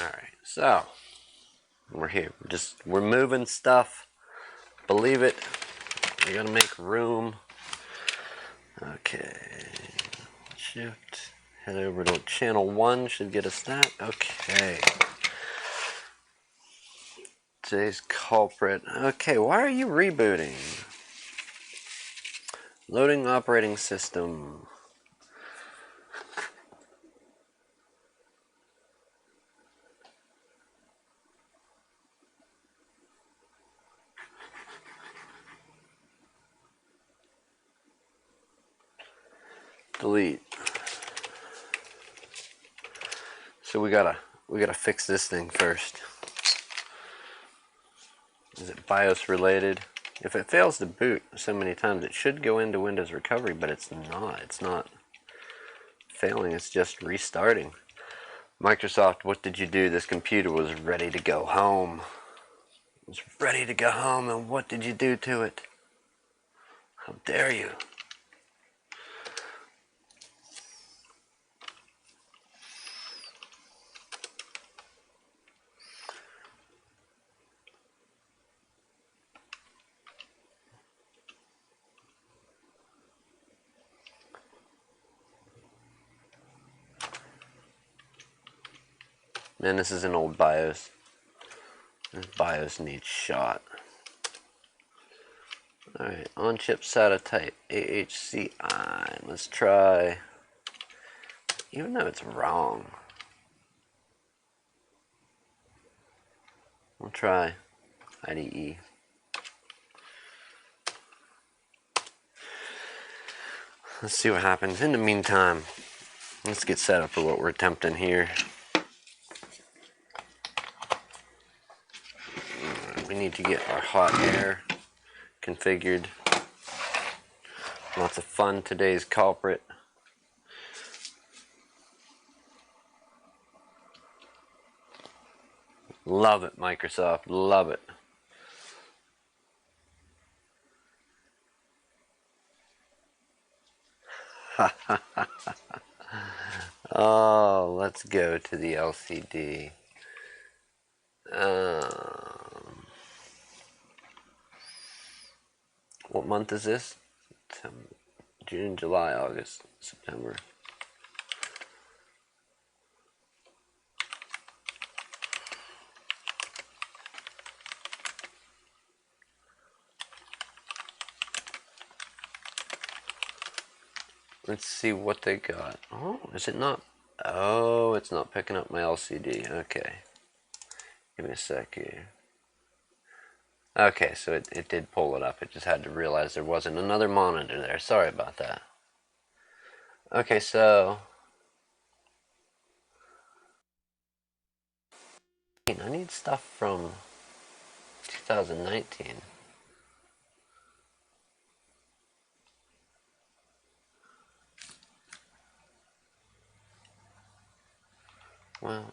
Alright, so we're here. We're moving stuff. Believe it. We gotta make room. Okay. Shift. Head over to channel 1. Should get us that. Okay. Today's culprit. Okay, why are you rebooting? Loading operating system. Delete. So we gotta fix this thing first. Is it BIOS related? If it fails to boot so many times, it should go into Windows Recovery, but it's not. It's not failing, it's just restarting. Microsoft, what did you do? This computer was ready to go home. It was ready to go home, and what did you do to it? How dare you? Man, this is an old BIOS. This BIOS needs shot. Alright, on-chip SATA type AHCI. Let's try, even though it's wrong, we'll try IDE. Let's see what happens. In the meantime, let's get set up for what we're attempting here. We need to get our hot air configured. Lots of fun. Today's culprit. Love it, Microsoft. Love it. Oh, let's go to the LCD. What month is this? June, July, August, September. Let's see what they got. Oh, is it not? Oh, it's not picking up my LCD. Okay. Give me a sec here. Okay, so it did pull it up. It just had to realize there wasn't another monitor there. Sorry about that. Okay, so I need stuff from 2019. Well,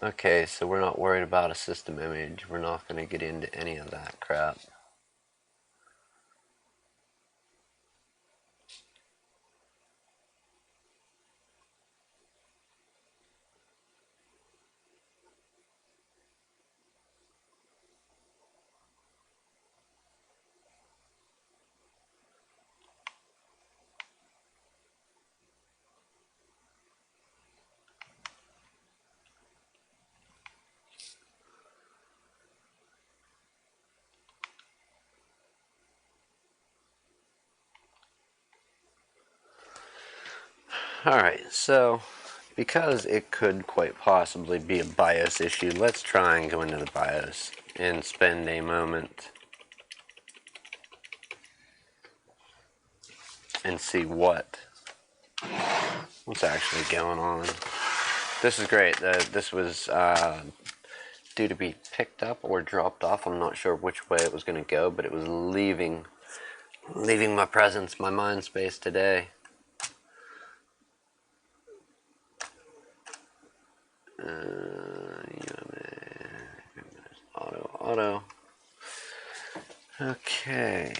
okay, so we're not worried about a system image. We're not going to get into any of that crap. Alright, so because it could quite possibly be a BIOS issue, let's try and go into the BIOS and spend a moment and see what's actually going on. This is great. This was due to be picked up or dropped off. I'm not sure which way it was going to go, but it was leaving my presence, my mind space today. Auto. Okay.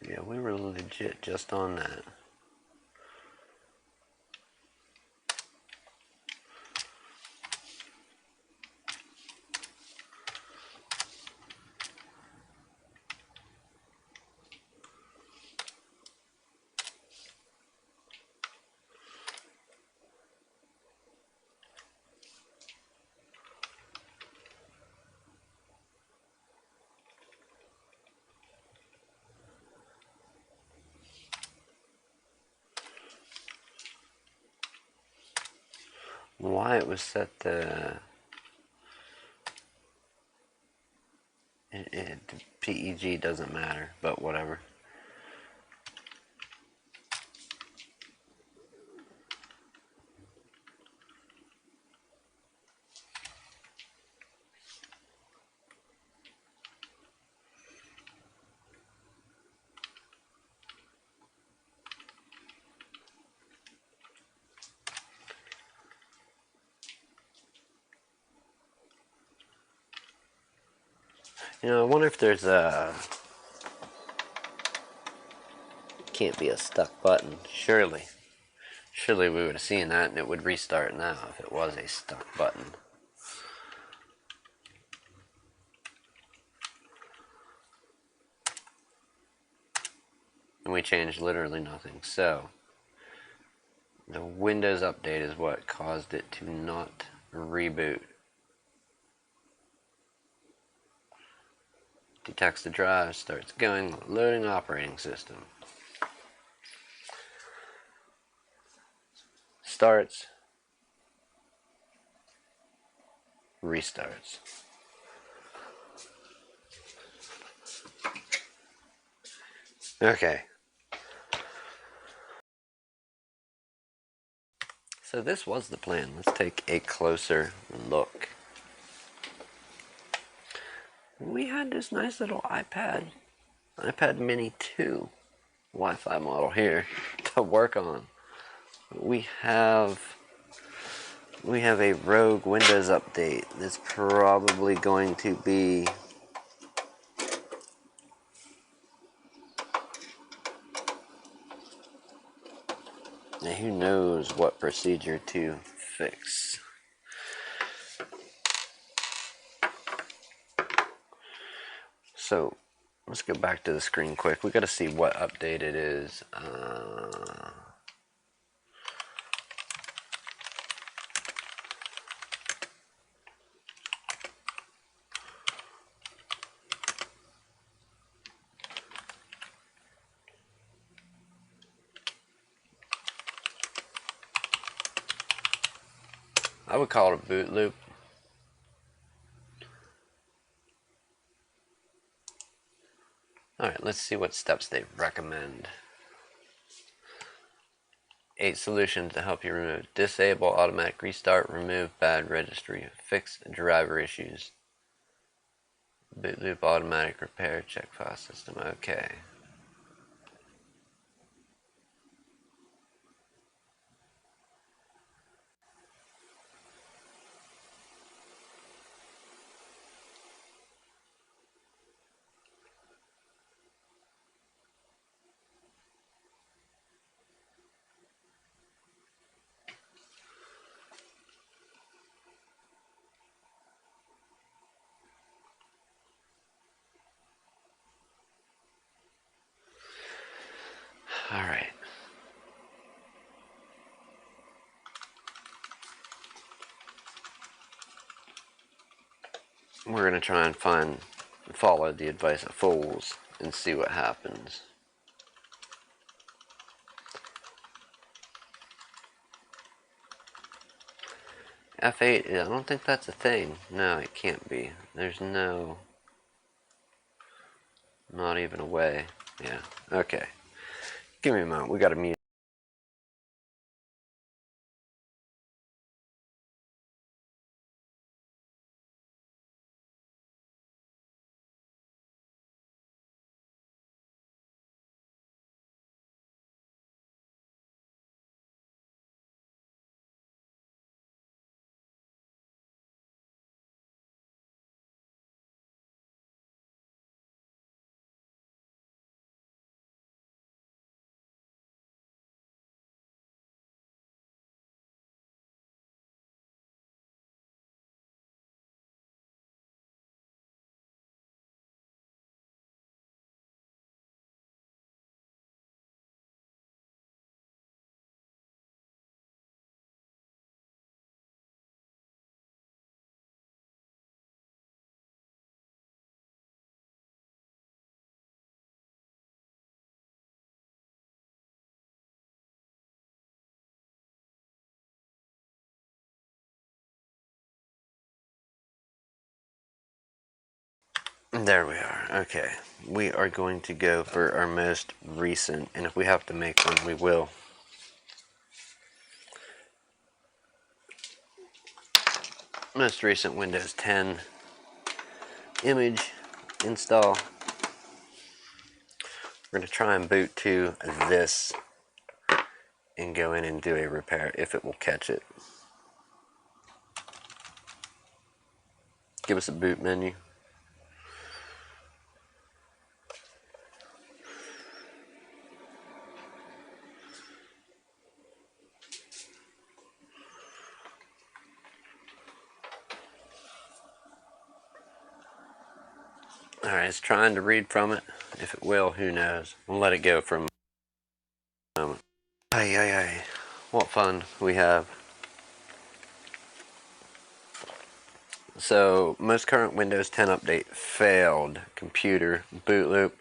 Yeah, we were legit just on that. Why it was set to PEG doesn't matter, but whatever. You know, I wonder if there's a... Can't be a stuck button. Surely we would have seen that and it would restart now if it was a stuck button. And we changed literally nothing. So, the Windows update is what caused it to not reboot. Detects the drive, starts going, loading operating system. Starts, restarts. Okay. So this was the plan. Let's take a closer look. We had this nice little iPad Mini 2 Wi-Fi model here to work on. We have a rogue Windows update that's probably going to be who knows what procedure to fix. So let's go back to the screen quick. We got to see what update it is. I would call it a boot loop. Alright, let's see what steps they recommend. 8 solutions to help you remove: disable automatic restart, remove bad registry, fix driver issues, boot loop automatic repair, check file system. Okay. we're going to try and follow the advice of fools and see what happens. F8, I don't think that's a thing. No, it can't be. There's no... Not even a way. Yeah, okay. Give me a moment. We got to mute. There we are. Okay. We are going to go for our most recent, and if we have to make one, we will. Most recent Windows 10 image install. We're going to try and boot to this and go in and do a repair if it will catch it. Give us a boot menu. Alright, it's trying to read from it. If it will, who knows. We'll let it go for a moment. Ay, ay, ay. What fun we have. So, most current Windows 10 update failed. Computer boot loop.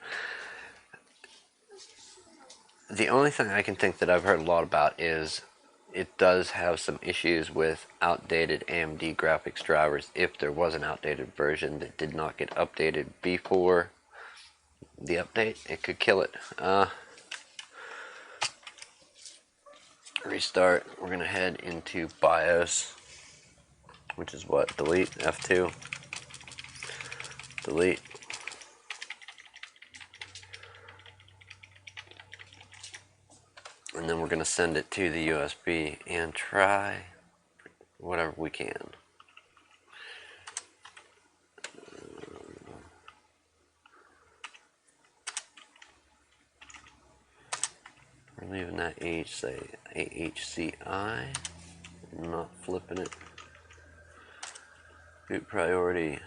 The only thing I can think that I've heard a lot about is it does have some issues with outdated AMD graphics drivers. If there was an outdated version that did not get updated before the update, it could kill it. Restart. We're going to head into BIOS, which is what? Delete, F2. Delete. And then we're going to send it to the USB and try whatever we can. We're leaving that H, say AHCI. Not flipping it. Boot priority.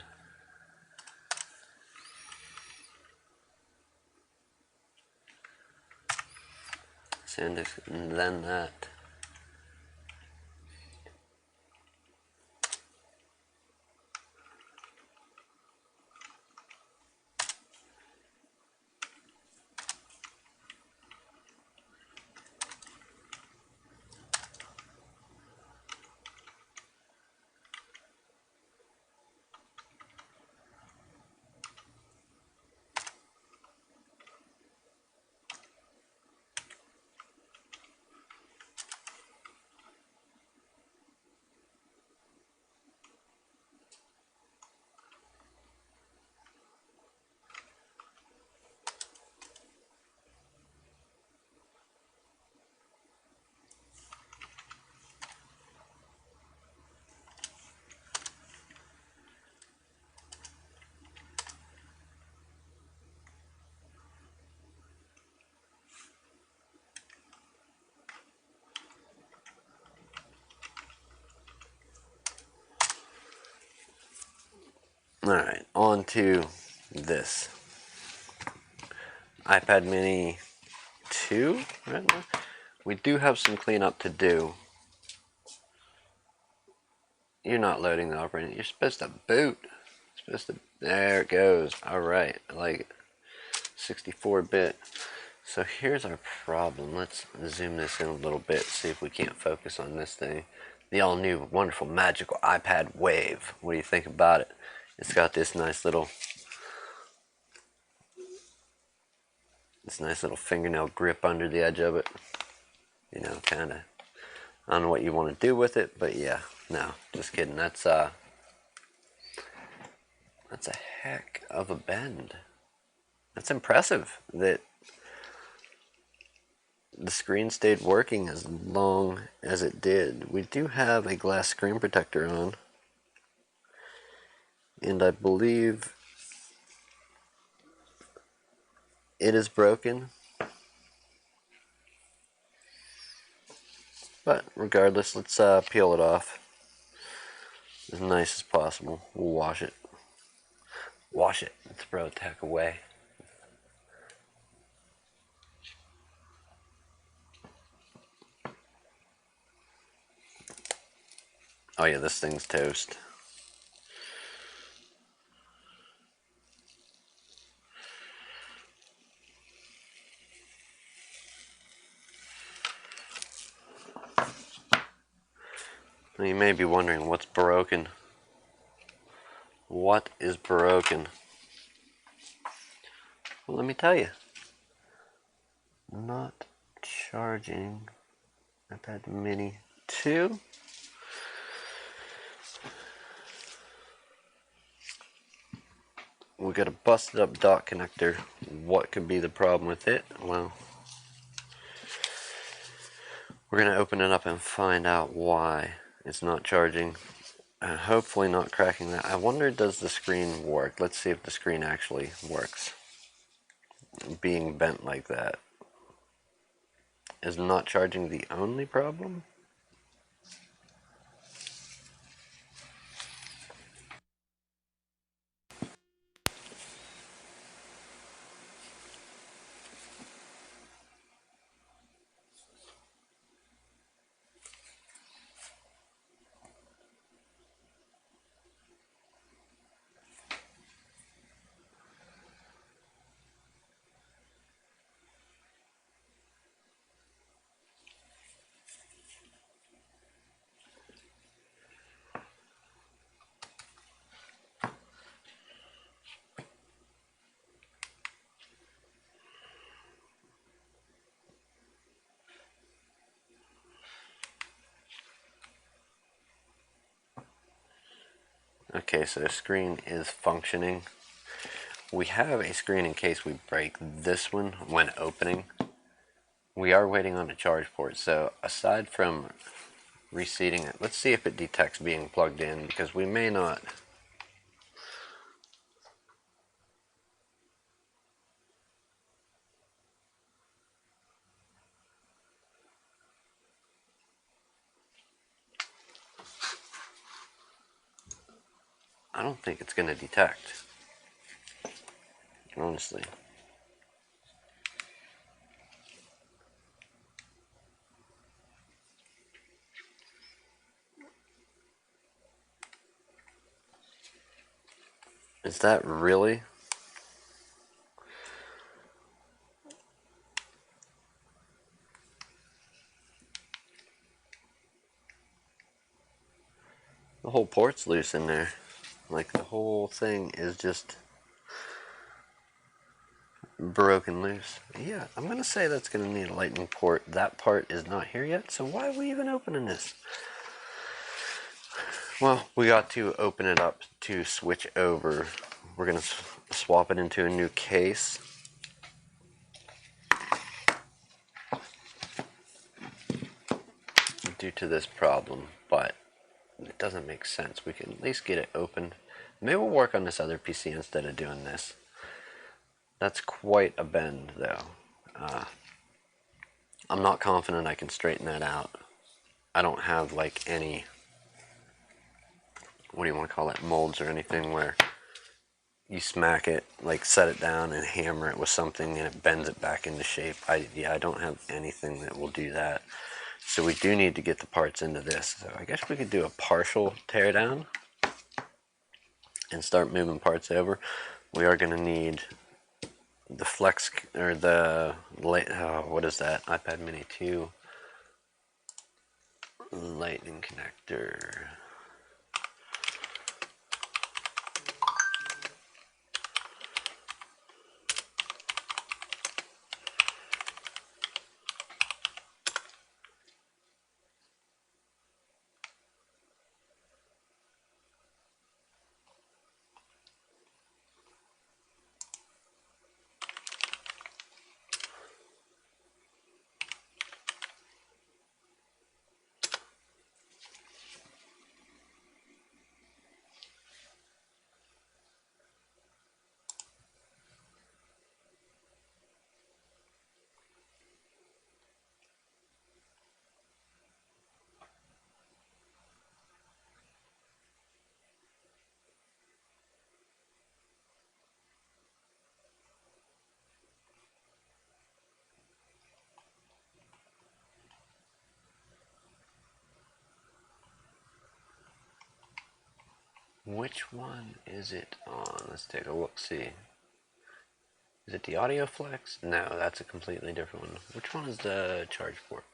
Send and then that. Alright, on to this. iPad mini 2 right now. We do have some cleanup to do. You're not loading the operating. You're supposed to boot. It's There it goes. Alright, I like it. 64-bit. So here's our problem. Let's zoom this in a little bit, see if we can't focus on this thing. The all-new, wonderful, magical iPad Wave. What do you think about it? It's got this nice little fingernail grip under the edge of it. You know, kind of. I don't know what you want to do with it, but yeah, no, just kidding. That's a heck of a bend. That's impressive that the screen stayed working as long as it did. We do have a glass screen protector on, and I believe it is broken. But regardless, let's peel it off as nice as possible. We'll wash it. Wash it and throw the heck away. Oh yeah, this thing's toast. Now you may be wondering what's broken. What is broken? Well, let me tell you. Not charging iPad Mini 2. We got a busted up dock connector. What could be the problem with it? Well, we're going to open it up and find out why it's not charging. Hopefully not cracking that. I wonder, does the screen work? Let's see if the screen actually works. Being bent like that. Is not charging the only problem? Okay, so the screen is functioning. We have a screen in case we break this one when opening. We are waiting on a charge port, so aside from reseating it, let's see if it detects being plugged in, because we may not. I don't think it's going to detect, honestly. Is that really? The whole port's loose in there. Like, the whole thing is just broken loose. Yeah, I'm going to say that's going to need a lightning port. That part is not here yet, so why are we even opening this? Well, we got to open it up to switch over. We're going to swap it into a new case. Due to this problem, but it doesn't make sense. We can at least get it opened. Maybe we'll work on this other PC instead of doing this. That's quite a bend, though. I'm not confident I can straighten that out. I don't have like any, what do you want to call it, molds or anything where you smack it, like set it down and hammer it with something and it bends it back into shape. I don't have anything that will do that. So we do need to get the parts into this. So I guess we could do a partial teardown and start moving parts over, we are going to need the flex, or the, what is that, iPad mini 2 lightning connector. Which one is it on? Let's take a look, see. Is it the audio flex? No, that's a completely different one. Which one is the charge port?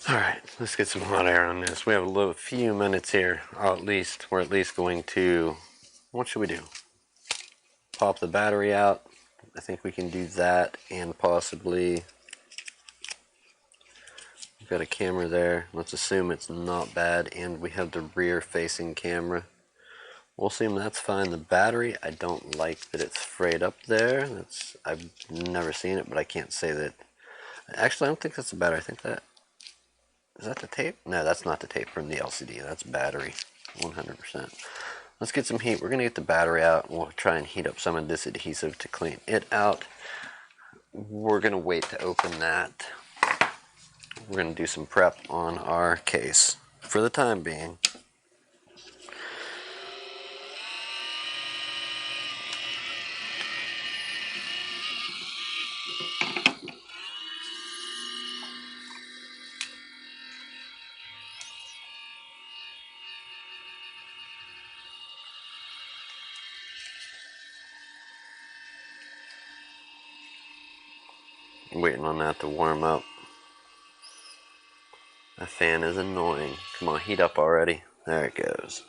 Alright, let's get some hot air on this. We have a few minutes here. We're at least going to, what should we do? Pop the battery out. I think we can do that, and possibly, we've got a camera there. Let's assume it's not bad, and we have the rear facing camera. We'll assume that's fine. The battery, I don't like that it's frayed up there. I've never seen it, but I can't say that. Actually, I don't think that's the battery. I think that, is that the tape? No, that's not the tape from the LCD. That's battery, 100%. Let's get some heat. We're going to get the battery out. We'll try and heat up some of this adhesive to clean it out. We're going to wait to open that. We're going to do some prep on our case for the time being. Waiting on that to warm up. That fan is annoying. Come on, heat up already. There it goes.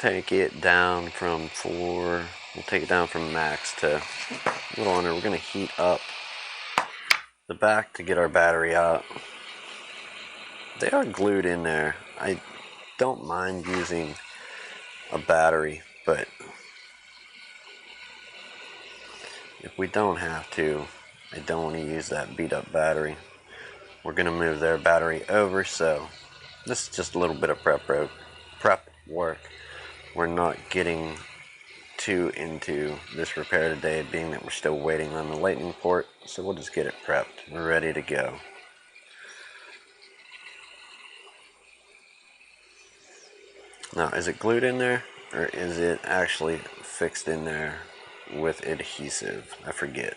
Take it down from 4, we'll take it down from max to a little under. We're going to heat up the back to get our battery out. They are glued in there. I don't mind using a battery, but if we don't have to, I don't want to use that beat up battery. We're going to move their battery over, so this is just a little bit of prep work. We're not getting too into this repair today, being that we're still waiting on the lightning port, so we'll just get it prepped. We're ready to go. Now, is it glued in there, or is it actually fixed in there with adhesive? I forget.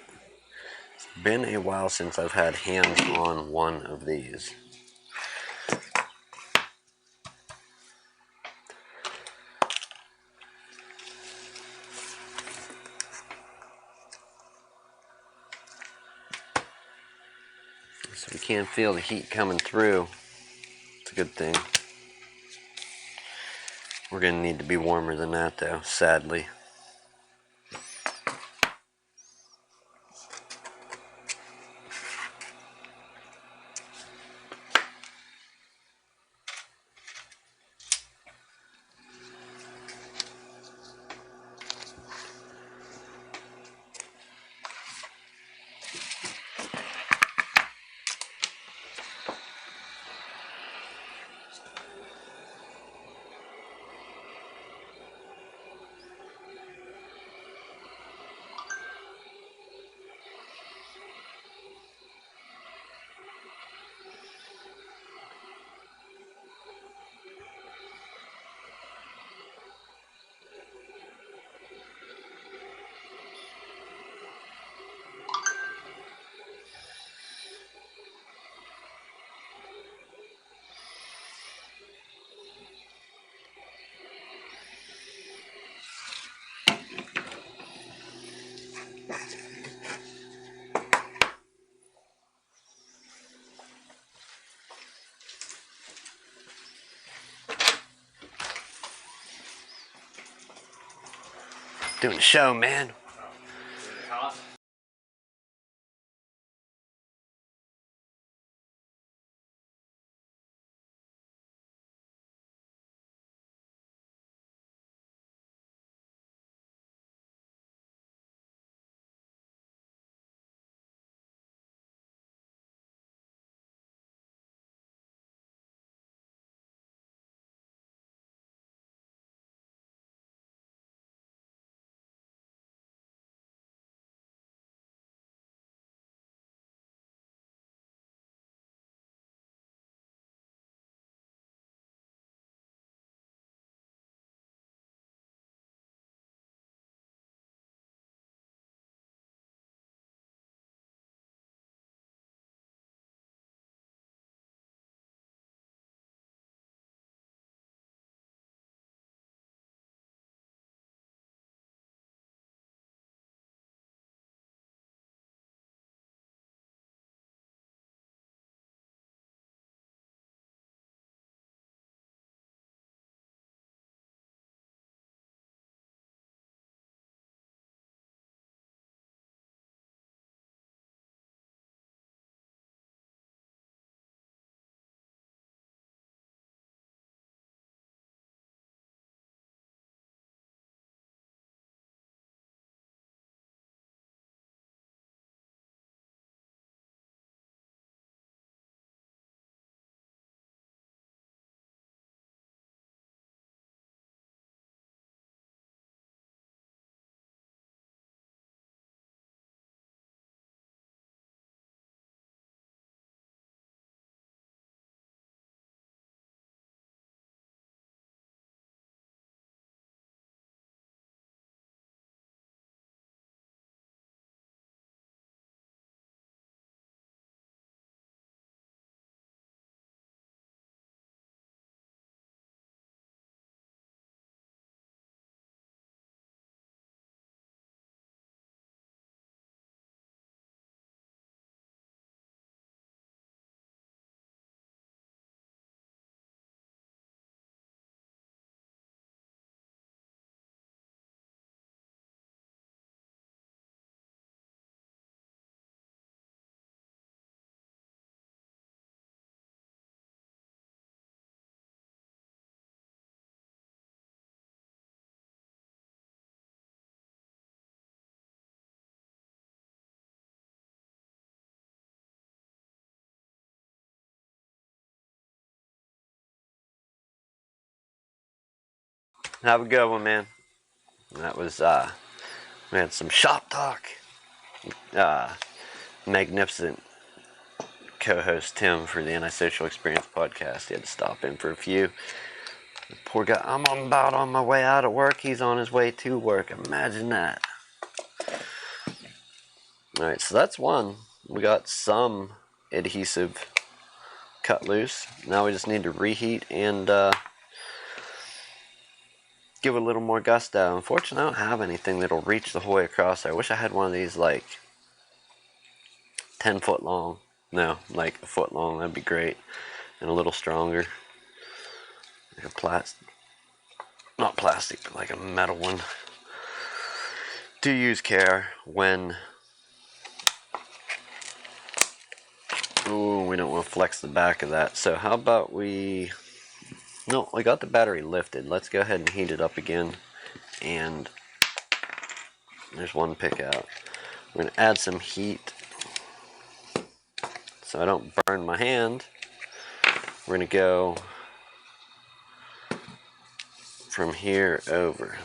It's been a while since I've had hands on one of these. So we can feel the heat coming through. It's a good thing. We're going to need to be warmer than that, though, sadly. Doing a show, man. Have a good one, man. That was, we had some shop talk. Magnificent co-host Tim for the Antisocial Experience podcast. He had to stop in for a few. The poor guy, I'm about on my way out of work. He's on his way to work. Imagine that. Alright, so that's one. We got some adhesive cut loose. Now we just need to reheat and give it a little more gusto. Unfortunately, I don't have anything that'll reach the whole way across there. I wish I had one of these like 10 foot long. No, like a foot long. That'd be great. And a little stronger. Like a plastic. Not plastic, but like a metal one. Do use care when... Ooh, we don't want to flex the back of that. So how about we... No, I got the battery lifted. Let's go ahead and heat it up again. And there's one pick out. We're going to add some heat so I don't burn my hand. We're going to go from here over.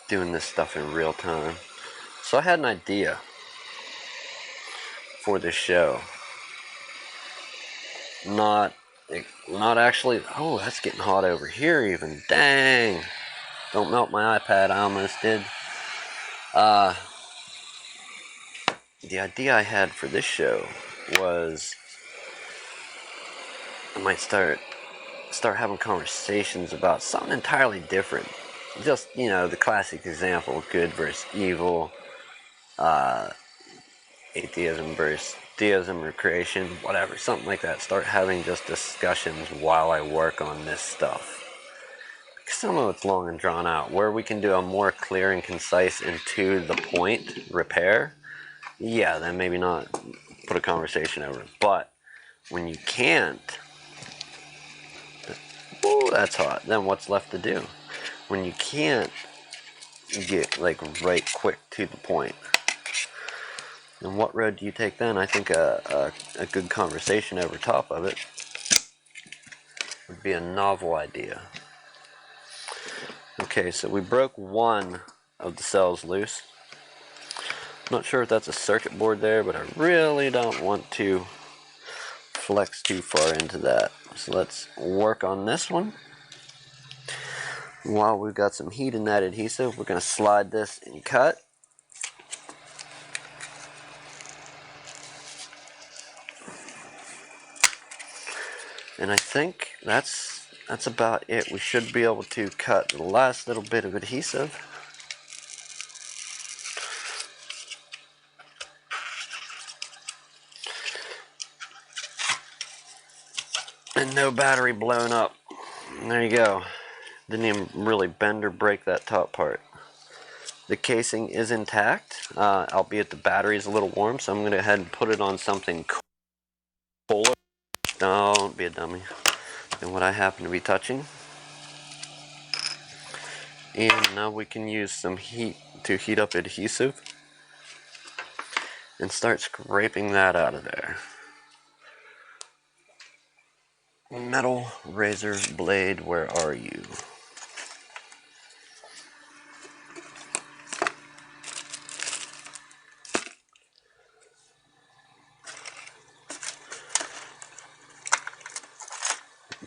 Doing this stuff in real time. So I had an idea for this show. Not actually. Oh, that's getting hot over here even. Dang. Don't melt my iPad. I almost did. The idea I had for this show was I might start having conversations about something entirely different. Just, you know, the classic example, good versus evil, atheism versus theism or creation, whatever, something like that. Start having just discussions while I work on this stuff. Because some of it's long and drawn out. Where we can do a more clear and concise and to the point repair, yeah, then maybe not put a conversation over it. But when you can't, oh, that's hot, then what's left to do? When you can't get like right quick to the point, and what road do you take then? I think a good conversation over top of it would be a novel idea. Okay, so we broke one of the cells loose. I'm not sure if that's a circuit board there, but I really don't want to flex too far into that. So let's work on this one. While we've got some heat in that adhesive, we're going to slide this and cut. And I think that's about it. We should be able to cut the last little bit of adhesive. And no battery blown up. And there you go. Didn't even really bend or break that top part. The casing is intact, albeit the battery is a little warm, so I'm going to go ahead and put it on something cooler. Don't be a dummy. And what I happen to be touching. And now we can use some heat to heat up adhesive and start scraping that out of there. Metal razor blade, where are you?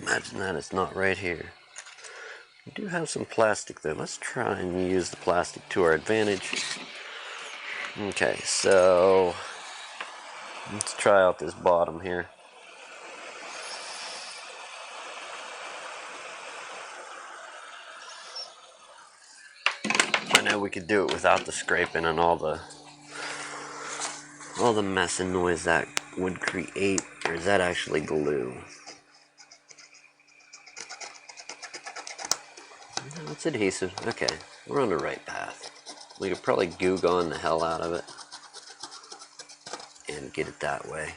Imagine that it's not right here. We do have some plastic though. Let's try and use the plastic to our advantage. Okay, so let's try out this bottom here. I know we could do it without the scraping and all the mess and noise that would create, or is that actually glue? No, it's adhesive. Okay, we're on the right path. We could probably goo gun the hell out of it and get it that way.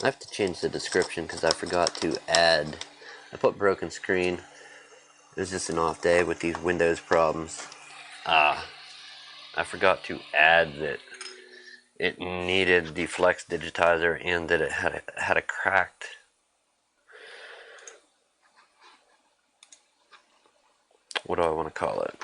I have to change the description because I forgot to add. I put broken screen. It was just an off day with these Windows problems. I forgot to add that it needed the Flex Digitizer and that it had a cracked. What do I want to call it?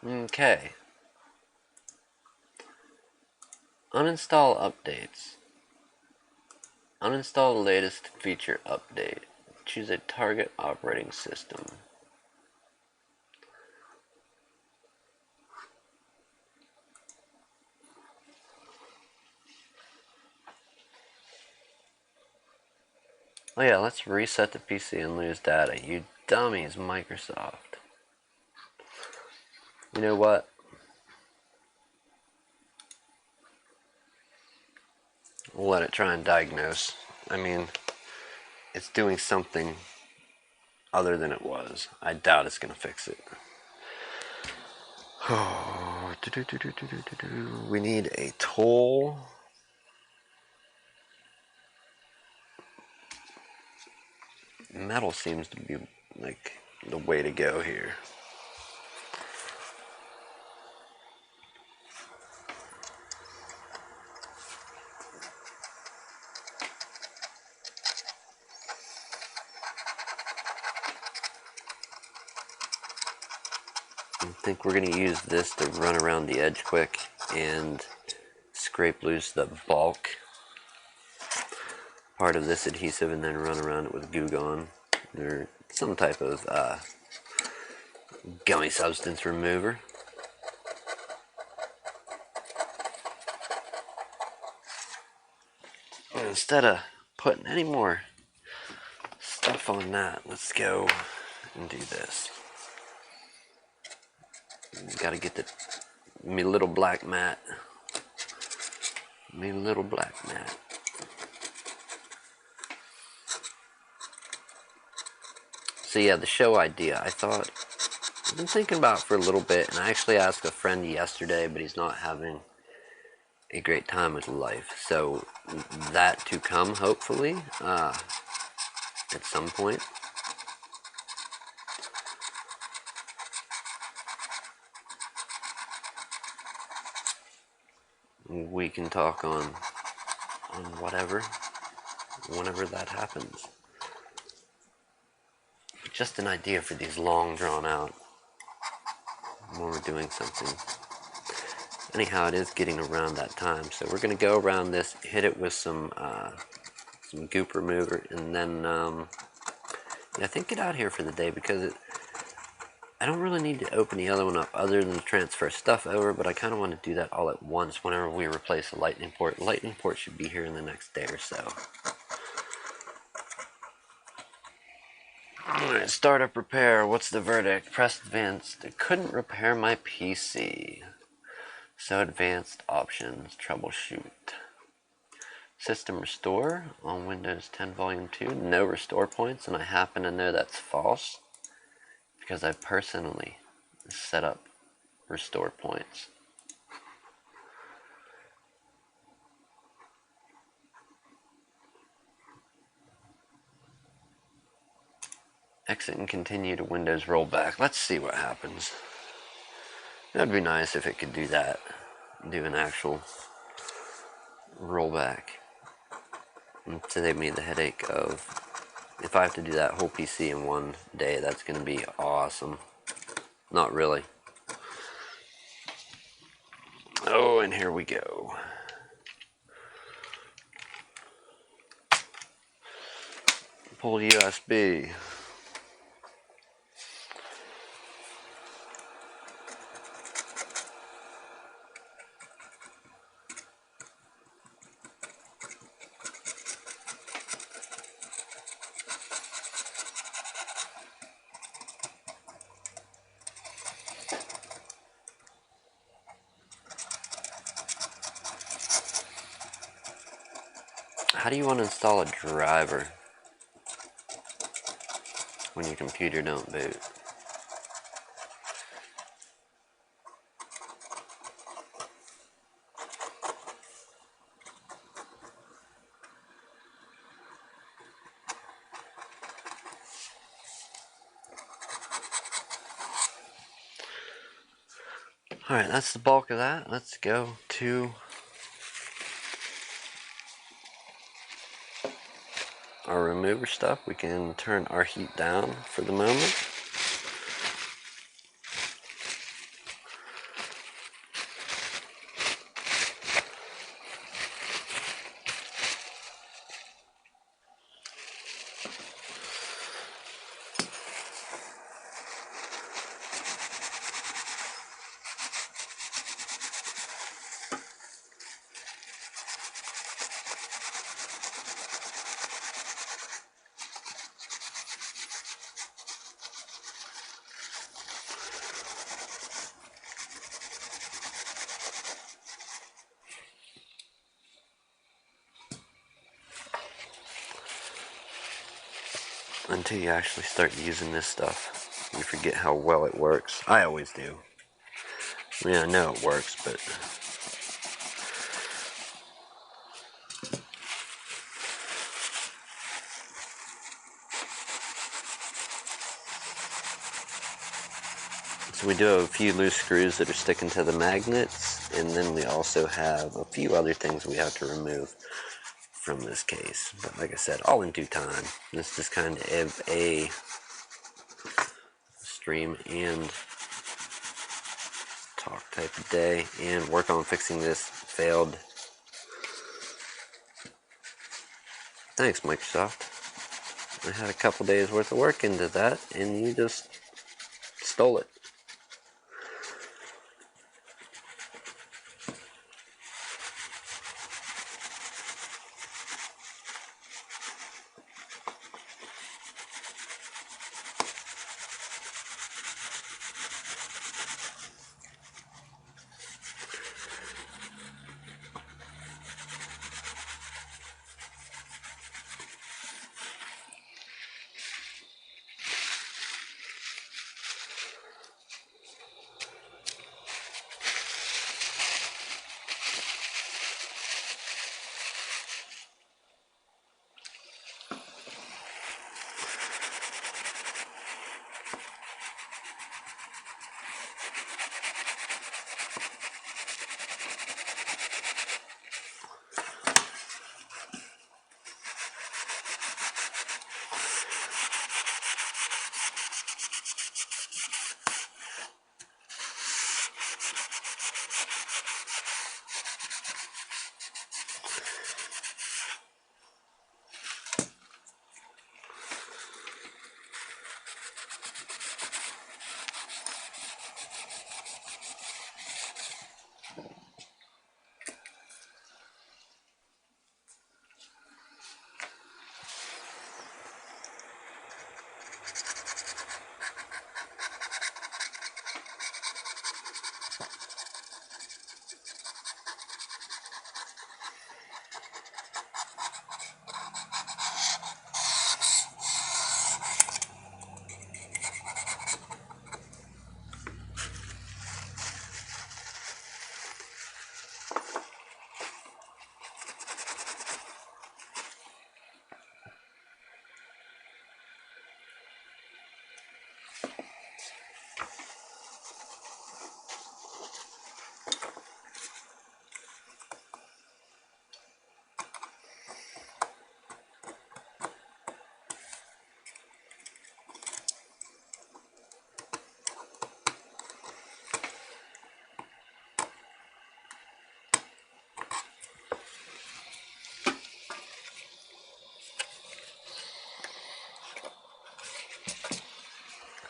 Okay. Uninstall updates. Uninstall the latest feature update. Choose a target operating system. Oh yeah, let's reset the PC and lose data. You dummies, Microsoft. You know what? We'll let it try and diagnose. I mean, it's doing something other than it was. I doubt it's going to fix it. We need a tool. Metal seems to be like the way to go here. I think we're going to use this to run around the edge quick and scrape loose the bulk part of this adhesive and then run around it with Goo Gone or some type of gummy substance remover. And instead of putting any more stuff on that, let's go and do this. Got to get me little black mat. Me little black mat. So yeah, the show idea, I've been thinking about it for a little bit, and I actually asked a friend yesterday, but he's not having a great time with life. So that to come, hopefully, at some point. We can talk on whatever, whenever that happens. Just an idea for these long drawn out when we're doing something. Anyhow, it is getting around that time, so we're going to go around this, hit it with some goop remover, and then I think get out here for the day because I don't really need to open the other one up other than to transfer stuff over, but I kind of want to do that all at once whenever we replace the lightning port. The lightning port should be here in the next day or so. Alright, startup repair. What's the verdict? Press advanced. It couldn't repair my PC. So advanced options. Troubleshoot. System restore on Windows 10 Volume 2. No restore points, and I happen to know that's false because I personally set up restore points. Exit and continue to Windows rollback. Let's see what happens. That'd be nice if it could do that. Do an actual rollback. And save me the headache of if I have to do that whole PC in one day, that's going to be awesome. Not really. Oh, and here we go. Pull USB. How do you want to install a driver when your computer don't boot? Alright, that's the bulk of that. Let's go to our remover stuff. We can turn our heat down for the moment. Until you actually start using this stuff, you forget how well it works. I always do. I mean, I know it works, but so we do have a few loose screws that are sticking to the magnets, and then we also have a few other things we have to remove from this case. But like I said, all in due time. This is kind of a stream and talk type of day, and work on fixing this failed. Thanks, Microsoft. I had a couple days worth of work into that, and you just stole it.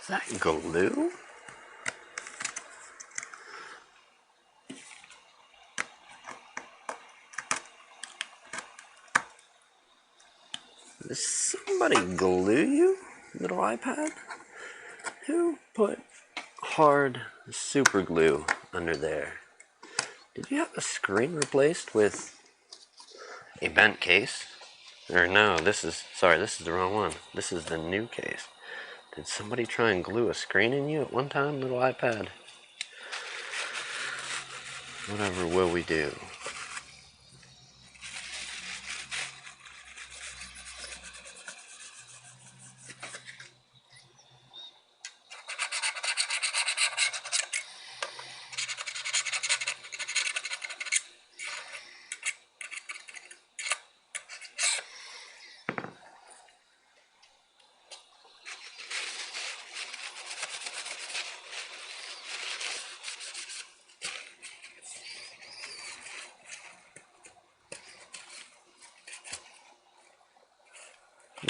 Is that glue? Did somebody glue you, little iPad? Who put hard super glue under there? Did you have a screen replaced with a bent case? Or no, this is, sorry, this is the wrong one. This is the new case. Did somebody try and glue a screen in you at one time, little iPad? Whatever will we do?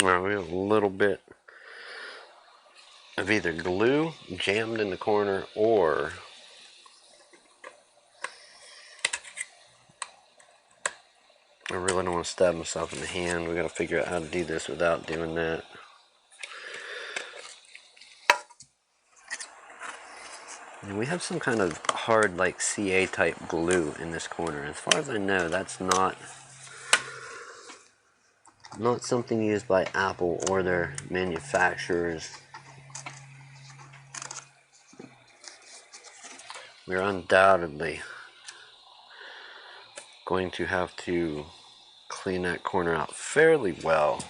Alright, we have a little bit of either glue jammed in the corner, or I really don't want to stab myself in the hand. We got to figure out how to do this without doing that. And we have some kind of hard, like CA type glue in this corner. As far as I know, that's not something used by Apple or their manufacturers. We're undoubtedly going to have to clean that corner out fairly well.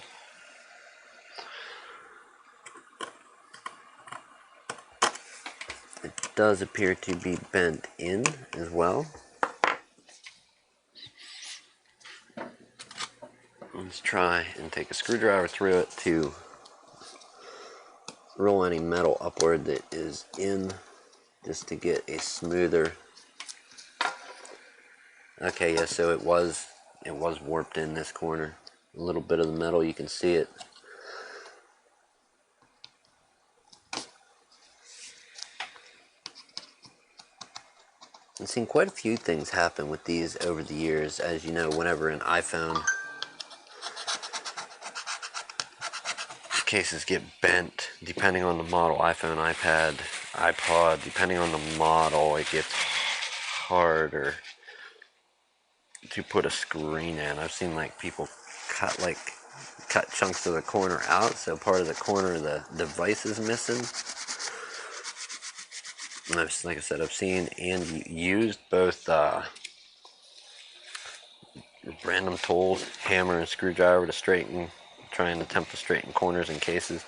It does appear to be bent in as well. Let's try and take a screwdriver through it to roll any metal upward that is in, just to get a smoother. Okay, yeah, so it was warped in this corner. A little bit of the metal, you can see it. I've seen quite a few things happen with these over the years. As you know, whenever an iPhone cases get bent, depending on the model, iPhone, iPad, iPod, depending on the model, it gets harder to put a screen in. I've seen like people cut chunks of the corner out, so part of the corner of the device is missing. And like I said, I've seen and used both random tools, hammer and screwdriver, to try and attempt to straighten corners and cases,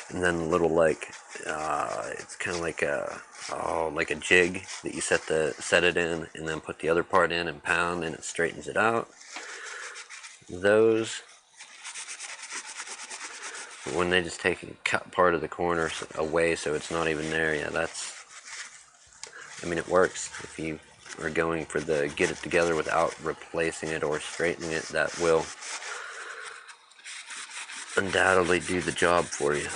and then a little it's kind of like a jig that you set it in, and then put the other part in and pound, and it straightens it out. Those, when they just take and cut part of the corner away so it's not even there, yeah, it works. If you are going for the get it together without replacing it or straightening it, that will undoubtedly do the job for you.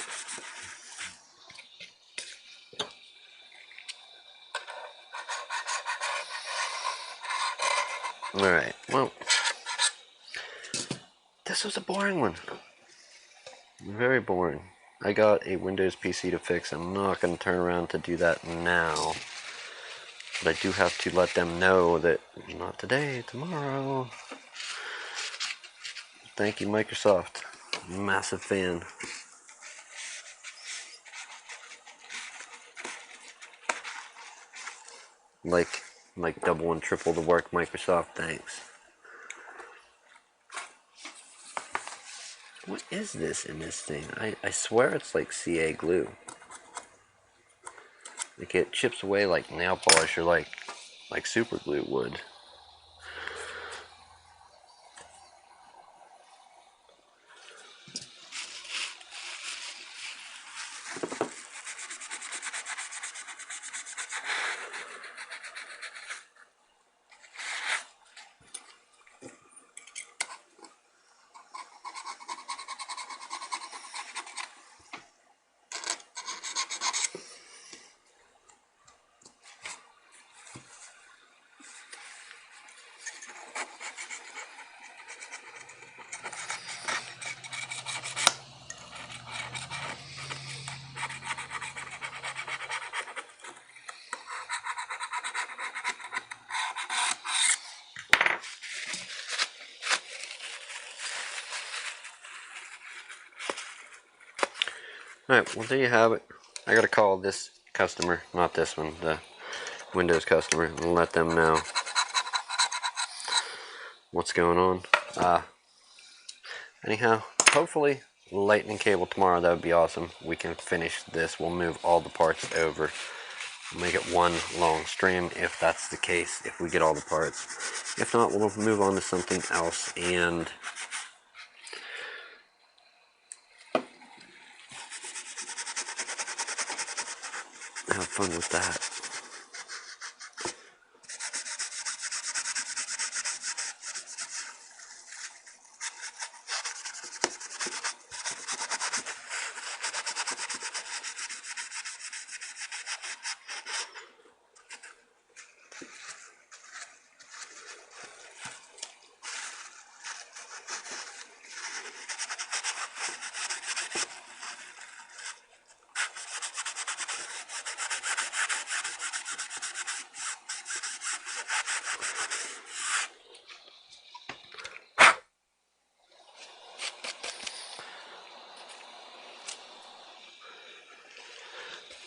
Alright, well, this was a boring one. Very boring. I got a Windows PC to fix. I'm not going to turn around to do that now. But I do have to let them know that not today, tomorrow. Thank you, Microsoft. Massive fan. Like double and triple the work, Microsoft. Thanks. What is this in this thing? I swear it's like CA glue. Like it chips away like nail polish, or like super glue would. Alright, well there you have it. I gotta call this customer, not this one, the Windows customer, and let them know what's going on. Anyhow, hopefully lightning cable tomorrow, that would be awesome. We can finish this. We'll move all the parts over. We'll make it one long stream if that's the case, if we get all the parts. If not, we'll move on to something else and have fun with that.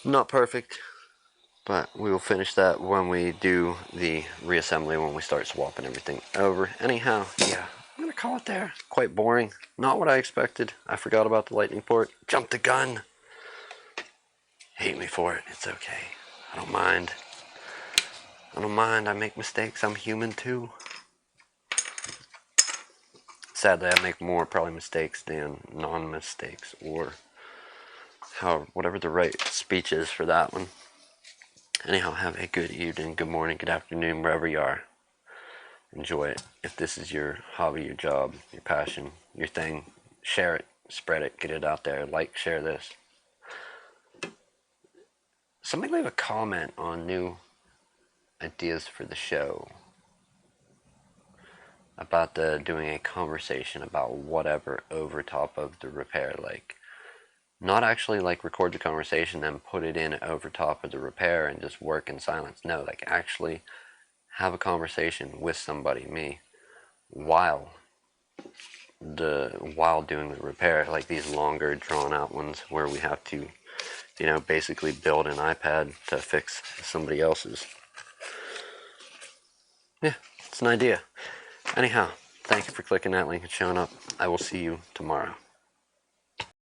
Not perfect, but we will finish that when we do the reassembly, when we start swapping everything over. Anyhow, yeah, I'm gonna call it there. Quite boring. Not what I expected. I forgot about the lightning port. Jumped the gun. Hate me for it. It's okay. I don't mind. I don't mind. I make mistakes. I'm human too. Sadly, I make more probably mistakes than non-mistakes, or how, whatever the right speech is for that one. Anyhow, have a good evening, good morning, good afternoon, wherever you are. Enjoy it. If this is your hobby, your job, your passion, your thing, share it, spread it, get it out there. Like, share this. Somebody leave a comment on new ideas for the show, about doing a conversation about whatever over top of the repair, like not actually like record the conversation then put it in over top of the repair and just work in silence. No, like actually have a conversation with somebody, me, while doing the repair, like these longer drawn out ones where we have to, you know, basically build an iPad to fix somebody else's. Yeah, it's an idea. Anyhow, thank you for clicking that link and showing up. I will see you tomorrow.